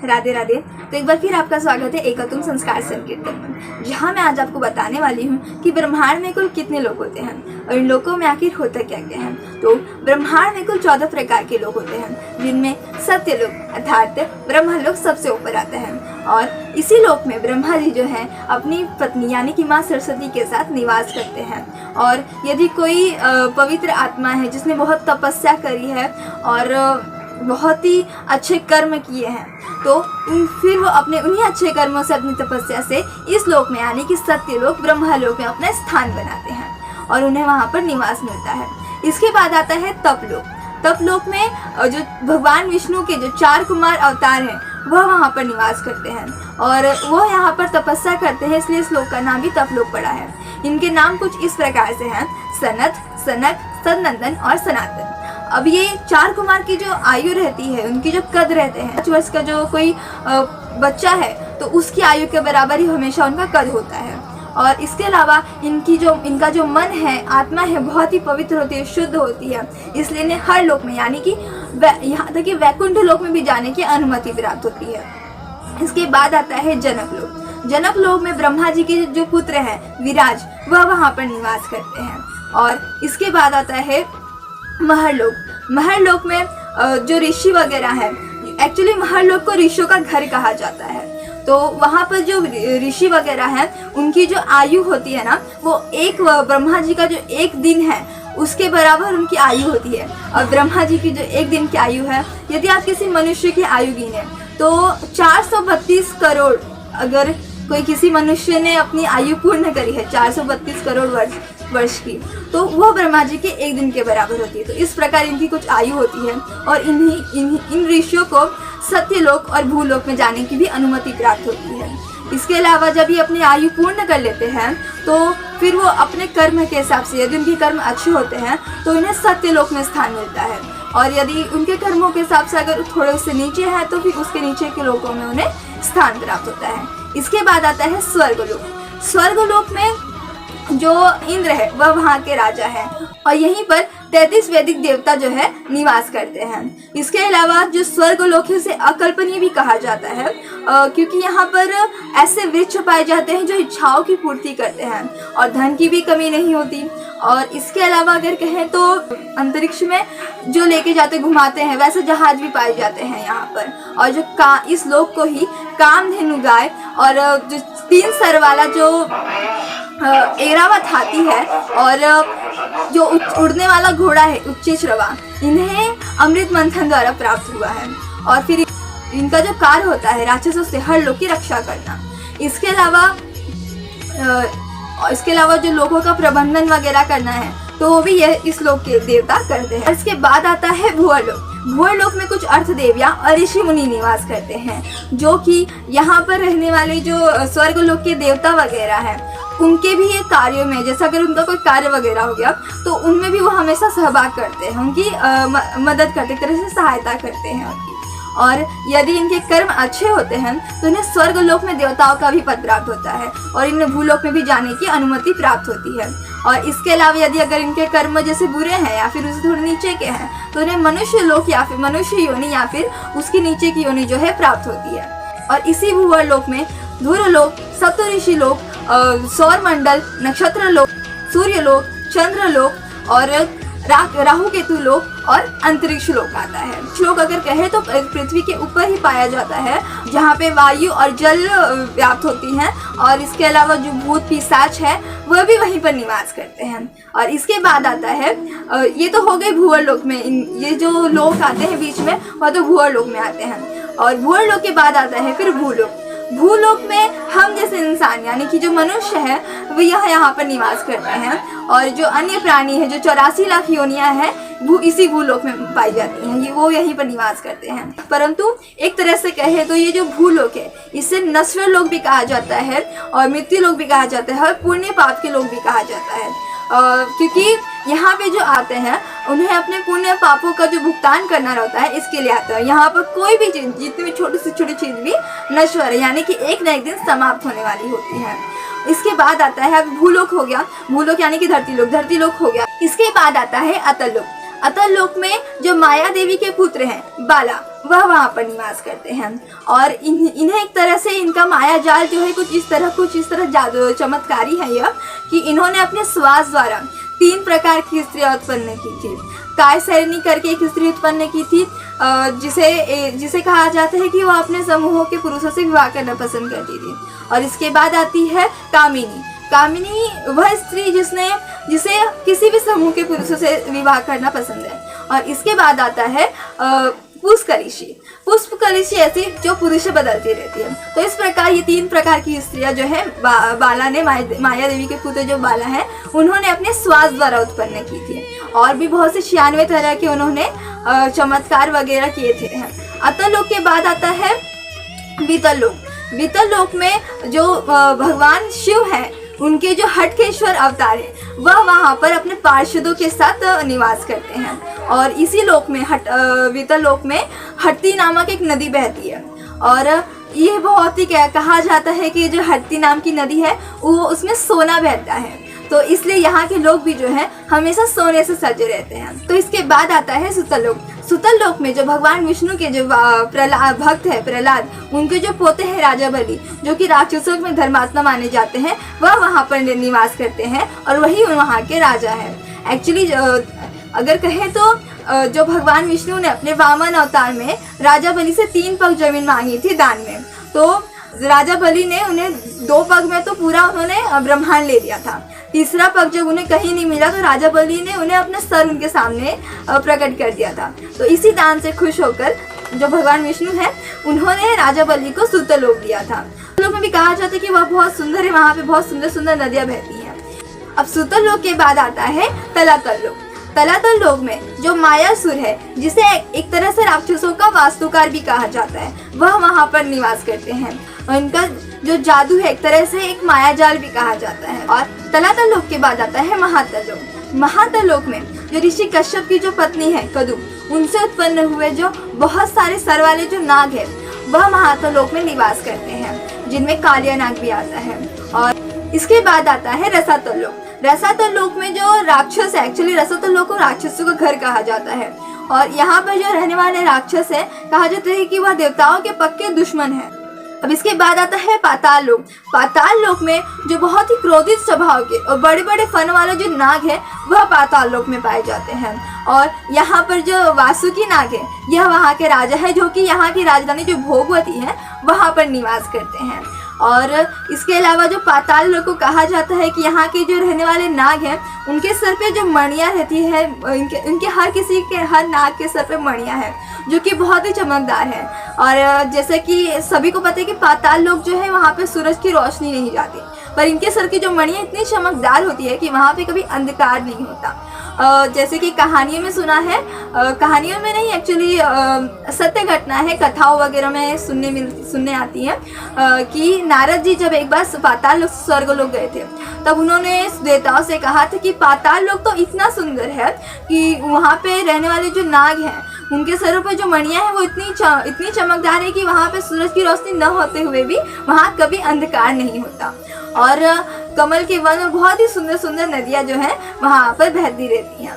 राधे राधे। तो एक बार फिर आपका स्वागत है एकतुम संस्कार संकीर्तन में, जहाँ मैं आज आपको बताने वाली हूँ कि ब्रह्मांड में कुल कितने लोग होते हैं और इन लोगों में आखिर होता क्या क्या है। तो ब्रह्मांड में कुल 14 प्रकार के लोग होते हैं, जिनमें सत्य लोक अर्थात ब्रह्मलोक सबसे ऊपर आता है। और इसी लोक में ब्रह्मा जी जो है अपनी पत्नी यानी कि माँ सरस्वती के साथ निवास करते हैं। और यदि कोई पवित्र आत्मा है जिसने बहुत तपस्या करी है और बहुत ही अच्छे कर्म किए हैं, तो फिर वो अपने उन्हीं अच्छे कर्मों से, अपनी तपस्या से इस लोक में यानी कि सत्यलोक ब्रह्मलोक में अपना स्थान बनाते हैं और उन्हें वहाँ पर निवास मिलता है। इसके बाद आता है तपलोक। तपलोक में जो भगवान विष्णु के जो 4 कुमार अवतार हैं वह वहाँ पर निवास करते हैं और वो यहाँ पर तपस्या करते हैं, इसलिए इस लोक का नाम भी तपलोक पड़ा है। इनके नाम कुछ इस प्रकार से हैं: सनत, सनक, सनंदन और सनातन। अब ये 4 कुमार की जो आयु रहती है, उनकी जो कद रहते हैं, 5 वर्ष का जो कोई बच्चा है तो उसकी आयु के बराबर ही हमेशा उनका कद होता है। और इसके अलावा इनका जो मन है, आत्मा है, बहुत ही पवित्र होती है, शुद्ध होती है, इसलिए इन्हें हर लोक में यानी कि यहाँ तक कि वैकुंठ लोक में भी जाने की अनुमति प्राप्त होती है। इसके बाद आता है जनक लोक। जनक लोक में ब्रह्मा जी के जो पुत्र हैं विराज, वह वहाँ पर निवास करते हैं। और इसके बाद आता है महरलोक। महरलोक में जो ऋषि वगैरह हैं, एक्चुअली महरलोक को ऋषियों का घर कहा जाता है। तो वहाँ पर जो ऋषि वगैरह हैं उनकी जो आयु होती है ना, वो एक ब्रह्मा जी का जो एक दिन है उसके बराबर उनकी आयु होती है। और ब्रह्मा जी की जो एक दिन की आयु है, यदि आप किसी मनुष्य की आयु गिने तो 432 करोड़, अगर कोई किसी मनुष्य ने अपनी आयु पूर्ण करी है 432 करोड़ वर्ष की, तो वह ब्रह्मा जी के एक दिन के बराबर होती है। तो इस प्रकार इनकी कुछ आयु होती है और इन ऋषियों को सत्यलोक और भूलोक में जाने की भी अनुमति प्राप्त होती है। इसके अलावा जब ये अपनी आयु पूर्ण कर लेते हैं तो फिर वो अपने कर्म के हिसाब से, यदि उनके कर्म अच्छे होते हैं तो इन्हें सत्यलोक में स्थान मिलता है, और यदि उनके कर्मों के हिसाब से अगर थोड़े उससे नीचे है तो फिर उसके नीचे के लोकों में उन्हें स्थान प्राप्त होता है। इसके बाद आता है स्वर्गलोक। स्वर्गलोक में जो इंद्र है वह वहाँ के राजा है और यहीं पर 33 वैदिक देवता जो है निवास करते हैं। इसके अलावा जो स्वर्गलोक है उसे अकल्पनीय भी कहा जाता है, क्योंकि यहाँ पर ऐसे वृक्ष पाए जाते हैं जो इच्छाओं की पूर्ति करते हैं और धन की भी कमी नहीं होती। और इसके अलावा अगर कहें तो अंतरिक्ष में जो लेके जाते घुमाते हैं वैसे जहाज भी पाए जाते हैं यहाँ पर। और जो इस लोक को ही कामधेनु गाय और जो 3 सर वाला जो ऐरावत हाथी है और जो उड़ने वाला घोड़ा है उच्चैश्रवा, इन्हें अमृत मंथन द्वारा प्राप्त हुआ है। और फिर इनका जो कार्य होता है राक्षसों से हर लोक की रक्षा करना। इसके अलावा जो लोगों का प्रबंधन वगैरह करना है तो वो भी यह इस लोक के देवता करते हैं। इसके बाद आता है भुवरलोक। भुवरलोक में कुछ अर्थ देवियाँ और ऋषि मुनि निवास करते हैं, जो कि यहाँ पर रहने वाले जो स्वर्गलोक के देवता वगैरह हैं उनके भी ये कार्यों में, जैसा अगर उनका कोई कार्य वगैरह हो गया तो उनमें भी वो हमेशा सहभाग करते हैं, उनकी मदद करते, एक तरह से सहायता करते हैं उनकी। और यदि इनके कर्म अच्छे होते हैं तो इन्हें स्वर्गलोक में देवताओं का भी पद प्राप्त होता है और इन्हें भूलोक में भी जाने की अनुमति प्राप्त होती है। और इसके अलावा यदि अगर इनके कर्म जैसे बुरे हैं या फिर उससे थोड़े नीचे के हैं तो इन्हें मनुष्य लोक या फिर मनुष्य योनि या फिर उसकी नीचे की योनि जो है प्राप्त होती है। और इसी भुवरलोक में धुरलोक, सप्तऋषि लोक, सौर मंडल, नक्षत्र लोक, सूर्य लोक, चंद्र लोक और राहु केतु लोक और अंतरिक्ष लोक आता है। लोक अगर कहे तो पृथ्वी के ऊपर ही पाया जाता है, जहाँ पे वायु और जल व्याप्त होती हैं। और इसके अलावा जो भूत पिशाच है वह भी वहीं पर निवास करते हैं। और इसके बाद आता है, ये तो हो गए भुवरलोक में, ये जो लोक आते हैं बीच में वह तो भुवरलोक में आते हैं। और भुवरलोक के बाद आता है फिर भूलोक। भूलोक में हम जैसे इंसान यानी कि जो मनुष्य है वो यहाँ पर निवास करते हैं, और जो अन्य प्राणी है जो 84 लाख योनियाँ हैं इसी भूलोक में पाई जाती हैं, वो यहीं पर निवास करते हैं। परंतु एक तरह से कहे तो ये जो भूलोक है इसे नश्वर लोक भी कहा जाता है और मृत्यु लोक भी कहा जाता है और पुण्य पाप के लोक भी कहा जाता है, क्योंकि यहाँ पे जो आते हैं उन्हें अपने पुण्य पापों का जो भुगतान करना रहता है, इसके लिए आते हैं। यहाँ पर कोई भी चीज़, जितनी भी छोटी से छोटी चीज़ भी नश्वर है, यानी कि एक न एक दिन समाप्त होने वाली होती है। इसके बाद आता है, अब भूलोक हो गया, भूलोक यानी कि धरती लोक हो गया। इसके बाद आता है अतल लोक। अतल लोक में जो माया देवी के पुत्र हैं बाला, वह वहाँ पर निवास करते हैं। और इन्हें एक तरह से इनका माया जाल जो है कुछ इस तरह जादू चमत्कारी है यह, कि इन्होंने अपने श्वास द्वारा 3 प्रकार की स्त्रियाँ उत्पन्न की थी। कायसरणी करके एक स्त्री उत्पन्न की थी, जिसे कहा जाता है कि वह अपने समूहों के पुरुषों से विवाह करना पसंद करती थी। और इसके बाद आती है कामिनी। कामिनी वह स्त्री जिसे किसी भी समूह के पुरुषों से विवाह करना पसंद है। और इसके बाद आता है पुष्कलिशी। पुष्पकलिशी ऐसी जो पुरुष बदलती रहती है। तो इस प्रकार ये 3 प्रकार की स्त्रियां जो है बाला ने माया देवी के पुत्र जो बाला है उन्होंने अपने श्वास द्वारा उत्पन्न की थी। और भी बहुत से 96 तरह के उन्होंने चमत्कार वगैरह किए थे। अतल लोक के बाद आता है बीतल लोक। बीतल लोक में जो भगवान शिव है उनके जो हटकेश्वर अवतार है वह वहाँ पर अपने पार्षदों के साथ निवास करते हैं। और इसी लोक में बीतल लोक में हट्टी नामक एक नदी बहती है। और यह बहुत ही कहा जाता है कि जो हट्टी नाम की नदी है वो उसमें सोना बहता है, तो इसलिए यहाँ के लोग भी जो है हमेशा सोने से सजे रहते हैं। तो इसके बाद आता है सुतल लोक। सुतल लोक में जो भगवान विष्णु के जो भक्त है प्रहलाद, उनके जो पोते हैं राजा बलि, जो कि राक्षसों में धर्मात्मा माने जाते हैं, वह वहाँ पर निवास करते हैं और वही वहाँ के राजा है। एक्चुअली अगर कहें तो जो भगवान विष्णु ने अपने वामन अवतार में राजा बलि से 3 पग जमीन मांगी थी दान में, तो राजा बलि ने उन्हें 2 पग में तो पूरा उन्होंने ब्रह्मांड ले लिया था। तीसरा पग जब उन्हें कहीं नहीं मिला तो राजा बलि ने उन्हें अपना सर उनके सामने प्रकट कर दिया था। तो इसी दान से खुश होकर जो भगवान विष्णु है उन्होंने राजा बलि को सुतल लोक दिया था। लोक में भी कहा जाता है कि वह बहुत सुंदर है, वहाँ पे बहुत सुंदर सुंदर नदियाँ बहती हैं। अब सुतल लोक के बाद आता है तलातल लोक। तलातल लोक में जो मायासुर है, जिसे एक तरह से राक्षसों का वास्तुकार भी कहा जाता है, वह वहाँ पर निवास करते हैं। और इनका जो जादू है एक तरह से एक मायाजाल भी कहा जाता है। और तलातल लोक के बाद आता है महातल लोक। महातल लोक में जो ऋषि कश्यप की जो पत्नी है कदु, उनसे उत्पन्न हुए जो बहुत सारे सर वाले जो नाग है वह महातल लोक में निवास करते हैं, जिनमें कालिया नाग भी आता है। और इसके बाद आता है रसातल लोक। रसातल लोक में जो राक्षस है, एक्चुअली रसातल लोक को राक्षसों का घर कहा जाता है। और यहाँ पर जो रहने वाले राक्षस है कहा जाता है कि वह देवताओं के पक्के दुश्मन है। अब इसके बाद आता है पाताल लोक। पाताल लोक में जो बहुत ही क्रोधित स्वभाव के और बड़े बड़े फन वाले जो नाग है वह पाताल लोक में पाए जाते हैं। और यहाँ पर जो वासुकी नाग है यह वहाँ के राजा है, जो कि यहाँ की राजधानी जो भोगवती है वहाँ पर निवास करते हैं। और इसके अलावा जो पाताल लोक को कहा जाता है कि यहाँ के जो रहने वाले नाग हैं उनके सर पे जो मणियाँ रहती है, उनके हर नाग के सर पे मणियाँ हैं जो कि बहुत ही चमकदार है। और जैसे कि सभी को पता है कि पाताल लोक जो है वहाँ पे सूरज की रोशनी नहीं जाती, पर इनके सर की जो मणियाँ इतनी चमकदार होती है कि वहाँ पे कभी अंधकार नहीं होता। जैसे कि कहानियों में सुना है, कहानियों में नहीं एक्चुअली सत्य घटना है, कथाओं वगैरह में सुनने आती है कि नारद जी जब एक बार पाताल लोक स्वर्ग लोक गए थे तब उन्होंने देवताओं से कहा था कि पाताल लोक तो इतना सुंदर है कि वहाँ पे रहने वाले जो नाग हैं उनके सरों पर जो मणियाँ हैं वो इतनी चमकदार है कि वहाँ पे सूरज की रोशनी न होते हुए भी वहाँ कभी अंधकार नहीं होता। और कमल के वन में बहुत ही सुंदर सुंदर नदियाँ जो हैं वहाँ पर बहती रहती हैं।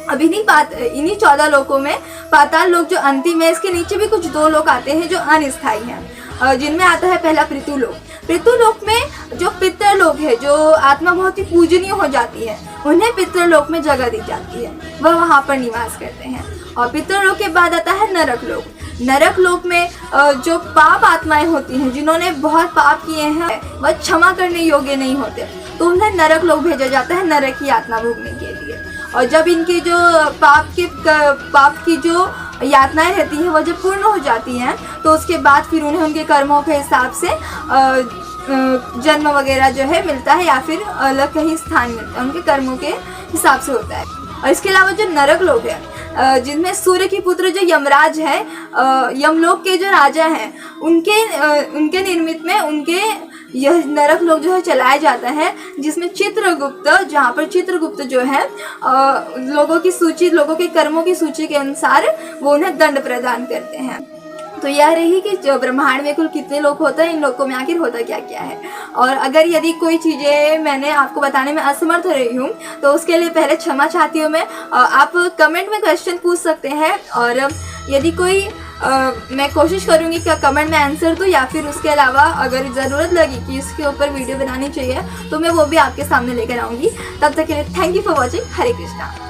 अब इन्हीं 14 लोकों में पाताल लोक जो अंतिम है, इसके नीचे भी कुछ 2 लोक आते हैं जो अनिस्थाई हैं, जिनमें आता है पहला पृथुलोक। पृथुलोक में जो पितृलोक है, जो आत्मा बहुत ही पूजनीय हो जाती है, उन्हें पितृलोक में जगह दी जाती है, वह वहाँ पर निवास करते हैं। और पितृलोक के बाद आता है नरक लोक। नरक लोक में जो पाप आत्माएं होती हैं, जिन्होंने बहुत पाप किए हैं, वह क्षमा करने योग्य नहीं होते, तो उन्हें नरक लोक भेजा जाता है नरक की यातना भोगने के लिए। और जब इनकी जो पाप की जो यातनाएं रहती हैं वह जब पूर्ण हो जाती हैं तो उसके बाद फिर उन्हें उनके कर्मों के हिसाब से जन्म वगैरह जो है मिलता है, या फिर अलग कहीं स्थान मिलता है, उनके कर्मों के हिसाब से होता है। और इसके अलावा जो नरक लोक है, जिनमें सूर्य की पुत्र जो यमराज है, यमलोक के जो राजा हैं, उनके निर्मित में उनके यह नरक लोक जो है चलाया जाता है, जिसमें चित्रगुप्त, जहाँ पर चित्रगुप्त जो है लोगों की सूची, लोगों के कर्मों की सूची के अनुसार वो उन्हें दंड प्रदान करते हैं। तो यह रही कि जो ब्रह्मांड में कुल कितने लोग होते हैं, इन लोगों में आखिर होता क्या क्या है। और अगर यदि कोई चीज़ें मैंने आपको बताने में असमर्थ हो रही हूँ तो उसके लिए पहले क्षमा चाहती हूँ मैं। आप कमेंट में क्वेश्चन पूछ सकते हैं, और यदि कोई मैं कोशिश करूँगी कि कमेंट में आंसर दूँ, या फिर उसके अलावा अगर ज़रूरत लगी कि इसके ऊपर वीडियो बनानी चाहिए तो मैं वो भी आपके सामने लेकर आऊँगी। तब तक के लिए thank you for watching. Hare Krishna.